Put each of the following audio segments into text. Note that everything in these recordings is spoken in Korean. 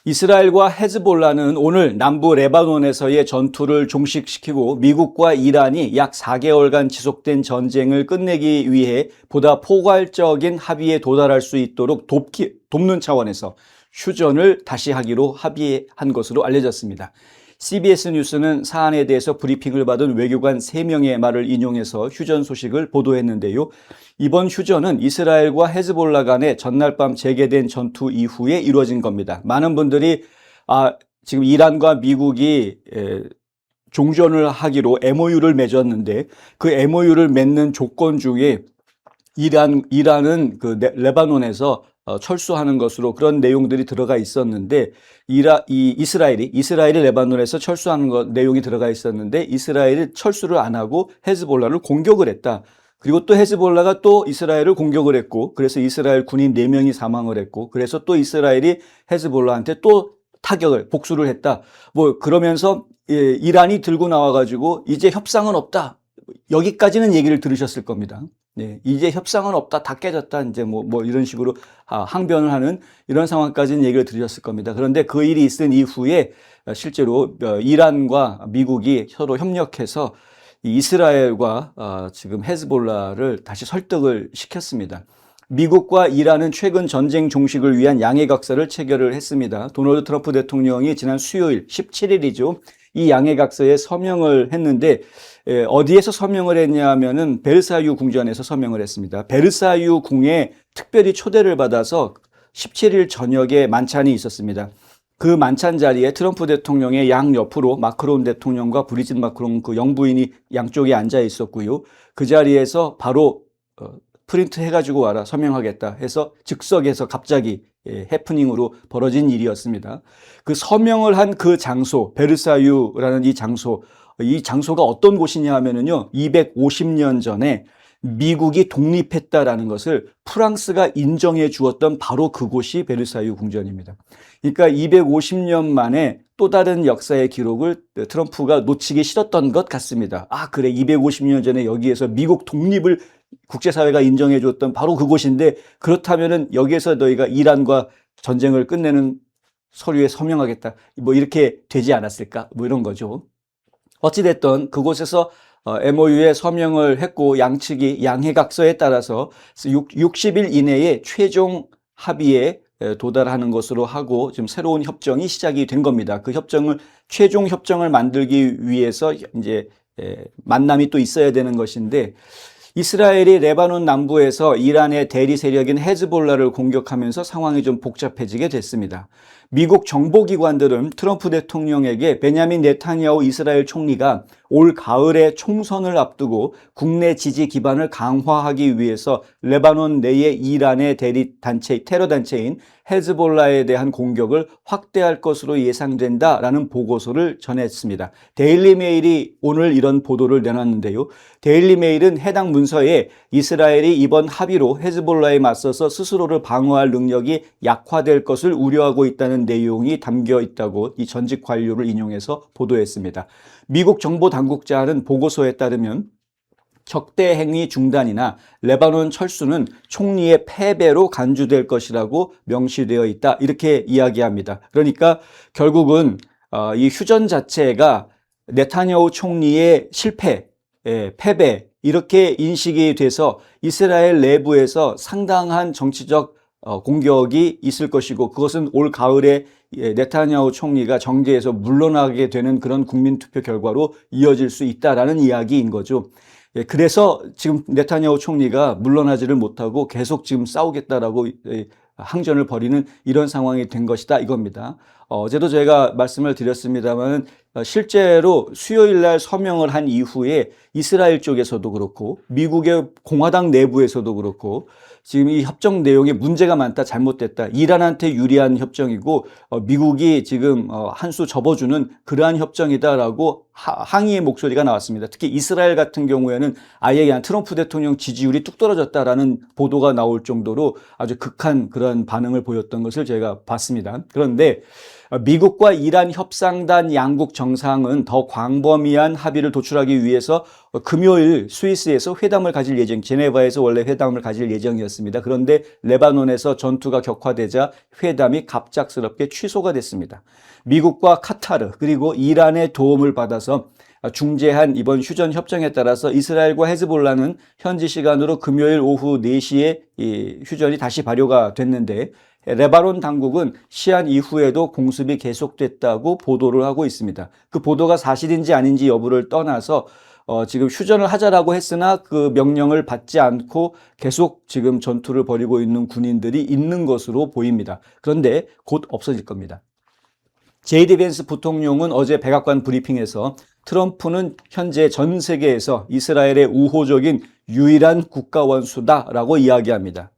이스라엘과 헤즈볼라는 오늘 남부 레바논에서의 전투를 종식시키고 미국과 이란이 약 4개월간 지속된 전쟁을 끝내기 위해 보다 포괄적인 합의에 도달할 수 있도록 돕는 차원에서 휴전을 다시 하기로 합의한 것으로 알려졌습니다. CBS 뉴스는 사안에 대해서 브리핑을 받은 외교관 3명의 말을 인용해서 휴전 소식을 보도했는데요. 이번 휴전은 이스라엘과 헤즈볼라 간의 전날 밤 재개된 전투 이후에 이루어진 겁니다. 많은 분들이 지금 이란과 미국이 종전을 하기로 MOU를 맺었는데 그 MOU를 맺는 조건 중에 이란은 그 레바논에서 철수하는 것으로 그런 내용들이 들어가 있었는데 이스라엘이 레바논에서 철수하는 내용이 들어가 있었는데 이스라엘이 철수를 안 하고 헤즈볼라를 공격을 했다. 그리고 또 헤즈볼라가 또 이스라엘을 공격을 했고 그래서 이스라엘 군인 4명이 사망을 했고 그래서 또 이스라엘이 헤즈볼라한테 또 복수를 했다. 뭐 그러면서 이란이 들고 나와가지고 이제 협상은 없다. 여기까지는 얘기를 들으셨을 겁니다. 네, 이제 협상은 없다, 다 깨졌다, 이제 뭐 이런 식으로 항변을 하는 이런 상황까지는 얘기를 들으셨을 겁니다. 그런데 그 일이 있은 이후에 실제로 이란과 미국이 서로 협력해서 이스라엘과 지금 헤즈볼라를 다시 설득을 시켰습니다. 미국과 이란은 최근 전쟁 종식을 위한 양해각서를 체결을 했습니다. 도널드 트럼프 대통령이 지난 수요일 17일이죠. 이 양해각서에 서명을 했는데 어디에서 서명을 했냐 하면은 베르사유 궁전에서 서명을 했습니다. 베르사유 궁에 특별히 초대를 받아서 17일 저녁에 만찬이 있었습니다. 그 만찬 자리에 트럼프 대통령의 양옆으로 마크론 대통령과 브리짓 마크론 그 영부인이 양쪽에 앉아 있었고요. 그 자리에서 바로 프린트 해가지고 와라 서명하겠다 해서 즉석에서 갑자기 해프닝으로 벌어진 일이었습니다. 그 서명을 한 그 장소 베르사유라는 이 장소가 어떤 곳이냐 하면은요 250년 전에 미국이 독립했다라는 것을 프랑스가 인정해 주었던 바로 그곳이 베르사유 궁전입니다. 그러니까 250년 만에 또 다른 역사의 기록을 트럼프가 놓치기 싫었던 것 같습니다. 그래 250년 전에 여기에서 미국 독립을 국제사회가 인정해 줬던 바로 그곳인데 그렇다면은 여기에서 너희가 이란과 전쟁을 끝내는 서류에 서명하겠다. 뭐 이렇게 되지 않았을까? 뭐 이런 거죠. 어찌됐든 그곳에서 MOU에 서명을 했고 양측이 양해각서에 따라서 60일 이내에 최종 합의에 도달하는 것으로 하고 지금 새로운 협정이 시작이 된 겁니다. 그 최종 협정을 만들기 위해서 이제 만남이 또 있어야 되는 것인데 이스라엘이 레바논 남부에서 이란의 대리 세력인 헤즈볼라를 공격하면서 상황이 좀 복잡해지게 됐습니다. 미국 정보기관들은 트럼프 대통령에게 베냐민 네타냐후 이스라엘 총리가 올 가을에 총선을 앞두고 국내 지지 기반을 강화하기 위해서 레바논 내의 이란의 테러 단체인 헤즈볼라에 대한 공격을 확대할 것으로 예상된다라는 보고서를 전했습니다. 데일리 메일이 오늘 이런 보도를 내놨는데요. 데일리 메일은 해당 문서에 이스라엘이 이번 합의로 헤즈볼라에 맞서서 스스로를 방어할 능력이 약화될 것을 우려하고 있다는 내용이 담겨 있다고 이 전직 관료를 인용해서 보도했습니다. 미국 정보 당국자는 보고서에 따르면 적대 행위 중단이나 레바논 철수는 총리의 패배로 간주될 것이라고 명시되어 있다. 이렇게 이야기합니다. 그러니까 결국은 이 휴전 자체가 네타냐후 총리의 실패, 패배 이렇게 인식이 돼서 이스라엘 내부에서 상당한 정치적 공격이 있을 것이고 그것은 올 가을에 네타냐후 총리가 정계에서 물러나게 되는 그런 국민투표 결과로 이어질 수 있다라는 이야기인 거죠. 그래서 지금 네타냐후 총리가 물러나지를 못하고 계속 지금 싸우겠다라고 항전을 벌이는 이런 상황이 된 것이다 이겁니다. 어제도 제가 말씀을 드렸습니다만 실제로 수요일 날 서명을 한 이후에 이스라엘 쪽에서도 그렇고 미국의 공화당 내부에서도 그렇고 지금 이 협정 내용에 문제가 많다, 잘못됐다. 이란한테 유리한 협정이고 미국이 지금 한 수 접어주는 그러한 협정이다라고 항의의 목소리가 나왔습니다. 특히 이스라엘 같은 경우에는 아예 그냥 트럼프 대통령 지지율이 뚝 떨어졌다라는 보도가 나올 정도로 아주 극한 그런 반응을 보였던 것을 제가 봤습니다. 그런데 미국과 이란 협상단 양국 정상은 더 광범위한 합의를 도출하기 위해서 금요일 스위스에서 회담을 가질 예정, 제네바에서 원래 회담을 가질 예정이었습니다. 그런데 레바논에서 전투가 격화되자 회담이 갑작스럽게 취소가 됐습니다. 미국과 카타르 그리고 이란의 도움을 받아서 중재한 이번 휴전 협정에 따라서 이스라엘과 헤즈볼라는 현지 시간으로 금요일 오후 4시에 이 휴전이 다시 발효가 됐는데 레바논 당국은 시한 이후에도 공습이 계속됐다고 보도를 하고 있습니다. 그 보도가 사실인지 아닌지 여부를 떠나서 지금 휴전을 하자라고 했으나 그 명령을 받지 않고 계속 지금 전투를 벌이고 있는 군인들이 있는 것으로 보입니다. 그런데 곧 없어질 겁니다. 제이디 벤스 부통령은 어제 백악관 브리핑에서 트럼프는 현재 전 세계에서 이스라엘의 우호적인 유일한 국가 원수다라고 이야기합니다.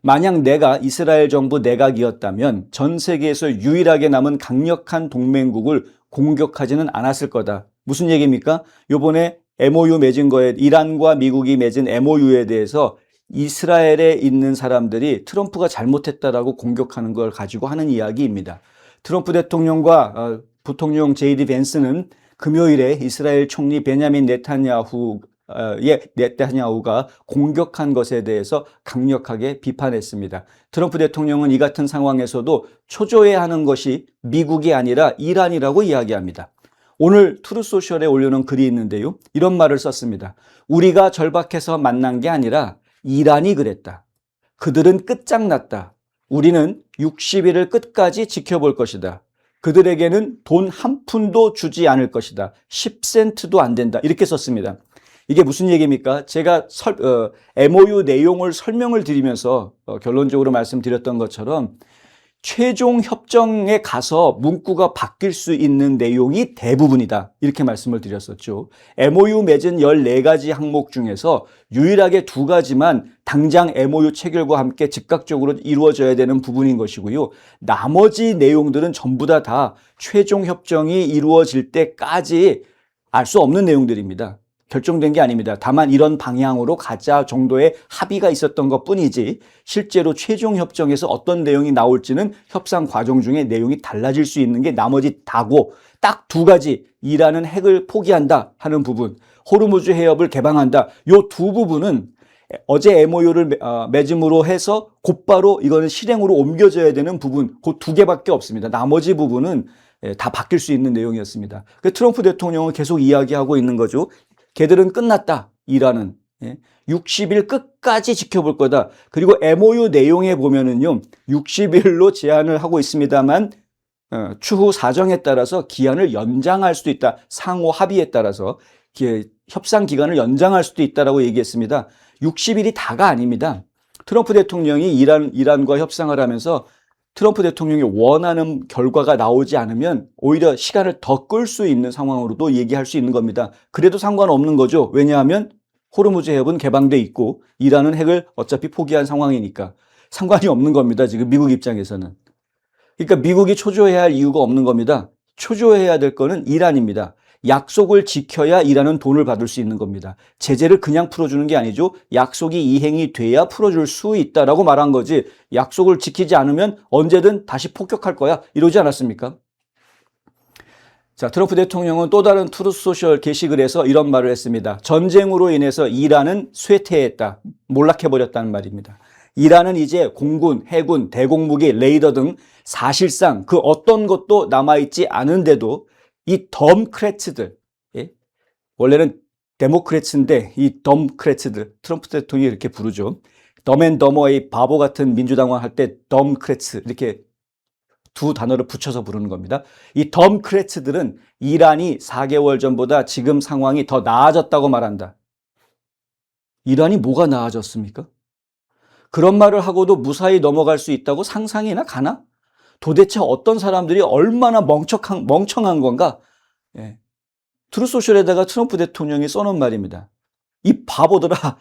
만약 내가 이스라엘 정부 내각이었다면 전 세계에서 유일하게 남은 강력한 동맹국을 공격하지는 않았을 거다. 무슨 얘기입니까? 요번에 MOU 맺은 거에 이란과 미국이 맺은 MOU에 대해서 이스라엘에 있는 사람들이 트럼프가 잘못했다라고 공격하는 걸 가지고 하는 이야기입니다. 트럼프 대통령과 부통령 제이디 벤스는 금요일에 이스라엘 총리 베냐민 네타냐후가 공격한 것에 대해서 강력하게 비판했습니다. 트럼프 대통령은 이 같은 상황에서도 초조해야 하는 것이 미국이 아니라 이란이라고 이야기합니다. 오늘 트루소셜에 올려놓은 글이 있는데요. 이런 말을 썼습니다. 우리가 절박해서 만난 게 아니라 이란이 그랬다. 그들은 끝장났다. 우리는 60일을 끝까지 지켜볼 것이다. 그들에게는 돈 한 푼도 주지 않을 것이다. 10센트도 안 된다. 이렇게 썼습니다. 이게 무슨 얘기입니까? 제가 MOU 내용을 설명을 드리면서 결론적으로 말씀드렸던 것처럼 최종 협정에 가서 문구가 바뀔 수 있는 내용이 대부분이다. 이렇게 말씀을 드렸었죠. MOU 맺은 14가지 항목 중에서 유일하게 2가지만 당장 MOU 체결과 함께 즉각적으로 이루어져야 되는 부분인 것이고요. 나머지 내용들은 전부 다 최종 협정이 이루어질 때까지 알 수 없는 내용들입니다. 결정된 게 아닙니다. 다만 이런 방향으로 가자 정도의 합의가 있었던 것 뿐이지 실제로 최종 협정에서 어떤 내용이 나올지는 협상 과정 중에 내용이 달라질 수 있는 게 나머지 다고 딱 2가지 이란은 핵을 포기한다 하는 부분, 호르무즈 해협을 개방한다. 요 2부분은 어제 MOU를 맺음으로 해서 곧바로 이거는 실행으로 옮겨져야 되는 부분 그 2개밖에 없습니다. 나머지 부분은 다 바뀔 수 있는 내용이었습니다. 트럼프 대통령은 계속 이야기하고 있는 거죠. 걔들은 끝났다. 이란은 60일 끝까지 지켜볼 거다. 그리고 MOU 내용에 보면은요, 60일로 제한을 하고 있습니다만 추후 사정에 따라서 기한을 연장할 수도 있다. 상호 합의에 따라서 협상 기간을 연장할 수도 있다라고 얘기했습니다. 60일이 다가 아닙니다. 트럼프 대통령이 이란과 협상을 하면서 트럼프 대통령이 원하는 결과가 나오지 않으면 오히려 시간을 더 끌 수 있는 상황으로도 얘기할 수 있는 겁니다. 그래도 상관없는 거죠. 왜냐하면 호르무즈 해협은 개방돼 있고 이란은 핵을 어차피 포기한 상황이니까 상관이 없는 겁니다. 지금 미국 입장에서는. 그러니까 미국이 초조해야 할 이유가 없는 겁니다. 초조해야 될 거는 이란입니다. 약속을 지켜야 이란은 돈을 받을 수 있는 겁니다. 제재를 그냥 풀어주는 게 아니죠. 약속이 이행이 돼야 풀어줄 수 있다라고 말한 거지. 약속을 지키지 않으면 언제든 다시 폭격할 거야. 이러지 않았습니까? 자, 트럼프 대통령은 또 다른 트루소셜 게시글에서 이런 말을 했습니다. 전쟁으로 인해서 이란은 쇠퇴했다. 몰락해버렸다는 말입니다. 이란은 이제 공군, 해군, 대공무기, 레이더 등 사실상 그 어떤 것도 남아있지 않은데도 이 덤크래츠들, 원래는 데모크래츠인데 이 덤크래츠들, 트럼프 대통령이 이렇게 부르죠. 덤앤더머의 바보 같은 민주당원 할 때 덤크래츠 이렇게 2 단어를 붙여서 부르는 겁니다. 이 덤크래츠들은 이란이 4개월 전보다 지금 상황이 더 나아졌다고 말한다. 이란이 뭐가 나아졌습니까? 그런 말을 하고도 무사히 넘어갈 수 있다고 상상이나 가나? 도대체 어떤 사람들이 얼마나 멍청한 건가? 트루소셜에다가 트럼프 대통령이 써놓은 말입니다. 이 바보들아,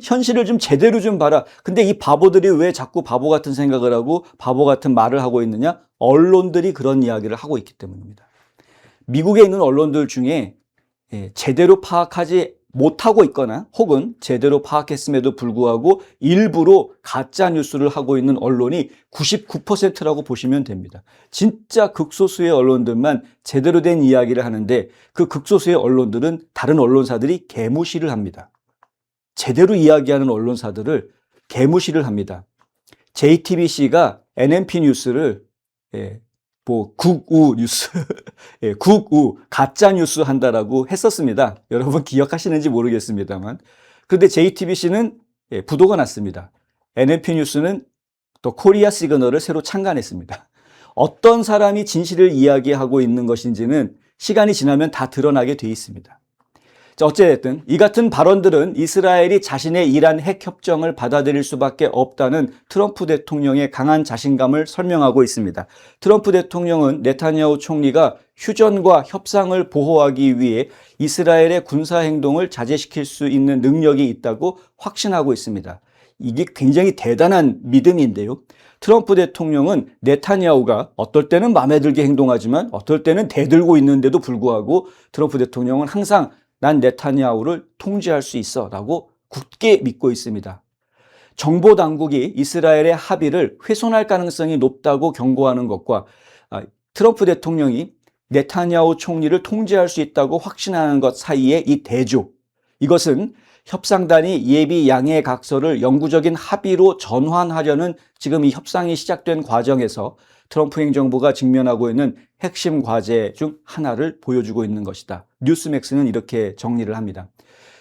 현실을 좀 제대로 좀 봐라. 근데 이 바보들이 왜 자꾸 바보 같은 생각을 하고 바보 같은 말을 하고 있느냐? 언론들이 그런 이야기를 하고 있기 때문입니다. 미국에 있는 언론들 중에 제대로 파악하지 못하고 있거나 혹은 제대로 파악했음에도 불구하고 일부러 가짜 뉴스를 하고 있는 언론이 99%라고 보시면 됩니다. 진짜 극소수의 언론들만 제대로 된 이야기를 하는데 그 극소수의 언론들은 다른 언론사들이 개무시를 합니다. 제대로 이야기하는 언론사들을 개무시를 합니다. JTBC가 NMP 뉴스를 국우 뉴스, 국우 가짜 뉴스 한다라고 했었습니다. 여러분 기억하시는지 모르겠습니다만. 그런데 JTBC는 부도가 났습니다. NMP 뉴스는 또 코리아 시그널을 새로 창간했습니다. 어떤 사람이 진실을 이야기하고 있는 것인지는 시간이 지나면 다 드러나게 돼 있습니다. 자, 어찌됐든 이 같은 발언들은 이스라엘이 자신의 이란 핵 협정을 받아들일 수밖에 없다는 트럼프 대통령의 강한 자신감을 설명하고 있습니다. 트럼프 대통령은 네타냐후 총리가 휴전과 협상을 보호하기 위해 이스라엘의 군사 행동을 자제시킬 수 있는 능력이 있다고 확신하고 있습니다. 이게 굉장히 대단한 믿음인데요. 트럼프 대통령은 네타냐후가 어떨 때는 마음에 들게 행동하지만 어떨 때는 대들고 있는데도 불구하고 트럼프 대통령은 항상 난 네타냐후를 통제할 수 있어 라고 굳게 믿고 있습니다. 정보 당국이 이스라엘의 합의를 훼손할 가능성이 높다고 경고하는 것과 트럼프 대통령이 네타냐후 총리를 통제할 수 있다고 확신하는 것 사이의 이 대조, 이것은 협상단이 예비 양해 각서를 영구적인 합의로 전환하려는 지금 이 협상이 시작된 과정에서 트럼프 행정부가 직면하고 있는 핵심 과제 중 하나를 보여주고 있는 것이다. 뉴스맥스는 이렇게 정리를 합니다.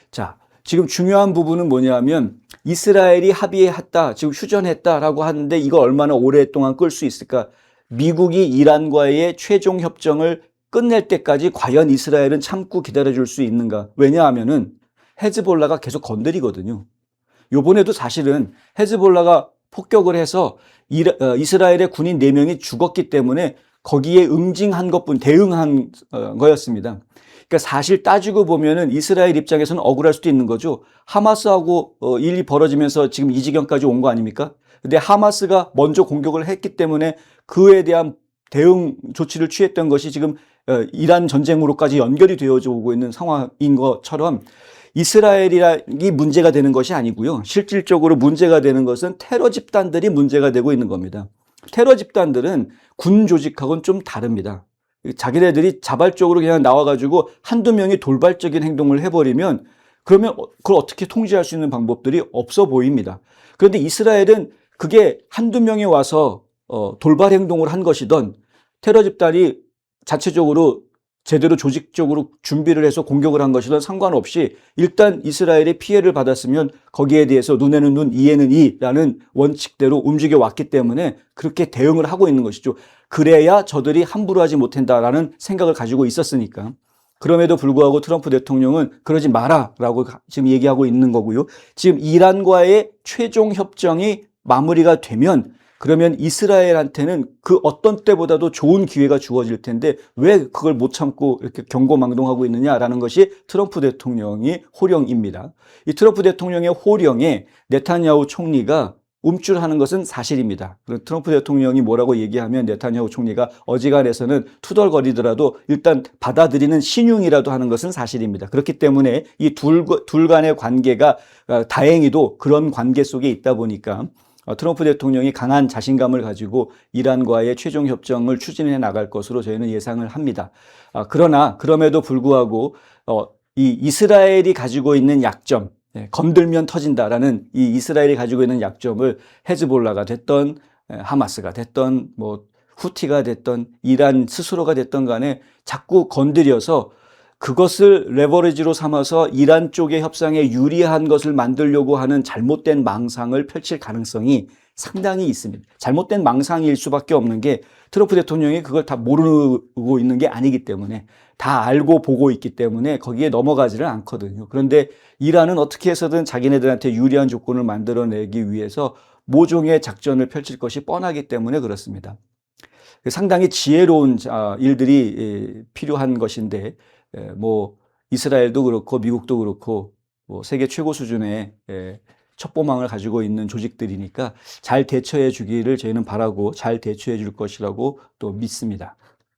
자, 지금 중요한 부분은 뭐냐면 이스라엘이 합의했다, 지금 휴전했다라고 하는데 이거 얼마나 오랫동안 끌 수 있을까? 미국이 이란과의 최종 협정을 끝낼 때까지 과연 이스라엘은 참고 기다려줄 수 있는가? 왜냐하면은 헤즈볼라가 계속 건드리거든요. 요번에도 사실은 헤즈볼라가 폭격을 해서 이스라엘의 군인 4명이 죽었기 때문에 거기에 응징한 것뿐, 대응한 거였습니다. 그러니까 사실 따지고 보면은 이스라엘 입장에서는 억울할 수도 있는 거죠. 하마스하고 일이 벌어지면서 지금 이 지경까지 온 거 아닙니까? 근데 하마스가 먼저 공격을 했기 때문에 그에 대한 대응 조치를 취했던 것이 지금 이란 전쟁으로까지 연결이 되어져 오고 있는 상황인 것처럼 이스라엘이 문제가 되는 것이 아니고요. 실질적으로 문제가 되는 것은 테러 집단들이 문제가 되고 있는 겁니다. 테러 집단들은 군 조직하고는 좀 다릅니다. 자기네들이 자발적으로 그냥 나와가지고 한두 명이 돌발적인 행동을 해버리면 그러면 그걸 어떻게 통제할 수 있는 방법들이 없어 보입니다. 그런데 이스라엘은 그게 한두 명이 와서 돌발 행동을 한 것이든 테러 집단이 자체적으로 제대로 조직적으로 준비를 해서 공격을 한 것이든 상관없이 일단 이스라엘이 피해를 받았으면 거기에 대해서 눈에는 눈, 이에는 이라는 원칙대로 움직여 왔기 때문에 그렇게 대응을 하고 있는 것이죠. 그래야 저들이 함부로 하지 못한다라는 생각을 가지고 있었으니까. 그럼에도 불구하고 트럼프 대통령은 그러지 마라라고 지금 얘기하고 있는 거고요. 지금 이란과의 최종 협정이 마무리가 되면 그러면 이스라엘한테는 그 어떤 때보다도 좋은 기회가 주어질 텐데 왜 그걸 못 참고 이렇게 경고망동하고 있느냐라는 것이 트럼프 대통령의 호령입니다. 이 트럼프 대통령의 호령에 네타냐후 총리가 움찔하는 것은 사실입니다. 트럼프 대통령이 뭐라고 얘기하면 네타냐후 총리가 어지간해서는 투덜거리더라도 일단 받아들이는 신용이라도 하는 것은 사실입니다. 그렇기 때문에 이 둘 간의 관계가 다행히도 그런 관계 속에 있다 보니까 트럼프 대통령이 강한 자신감을 가지고 이란과의 최종 협정을 추진해 나갈 것으로 저희는 예상을 합니다. 그러나 그럼에도 불구하고 이 이스라엘이 가지고 있는 약점, 건들면 터진다라는 이 이스라엘이 가지고 있는 약점을 헤즈볼라가 됐던 하마스가 됐던 뭐 후티가 됐던 이란 스스로가 됐던 간에 자꾸 건드려서 그것을 레버리지로 삼아서 이란 쪽의 협상에 유리한 것을 만들려고 하는 잘못된 망상을 펼칠 가능성이 상당히 있습니다. 잘못된 망상일 수밖에 없는 게 트럼프 대통령이 그걸 다 모르고 있는 게 아니기 때문에 다 알고 보고 있기 때문에 거기에 넘어가지를 않거든요. 그런데 이란은 어떻게 해서든 자기네들한테 유리한 조건을 만들어내기 위해서 모종의 작전을 펼칠 것이 뻔하기 때문에 그렇습니다. 상당히 지혜로운 일들이 필요한 것인데 뭐 이스라엘도 그렇고 미국도 그렇고 뭐 세계 최고 수준의 첩보망을 가지고 있는 조직들이니까 잘 대처해 주기를 저희는 바라고 잘 대처해 줄 것이라고 또 믿습니다.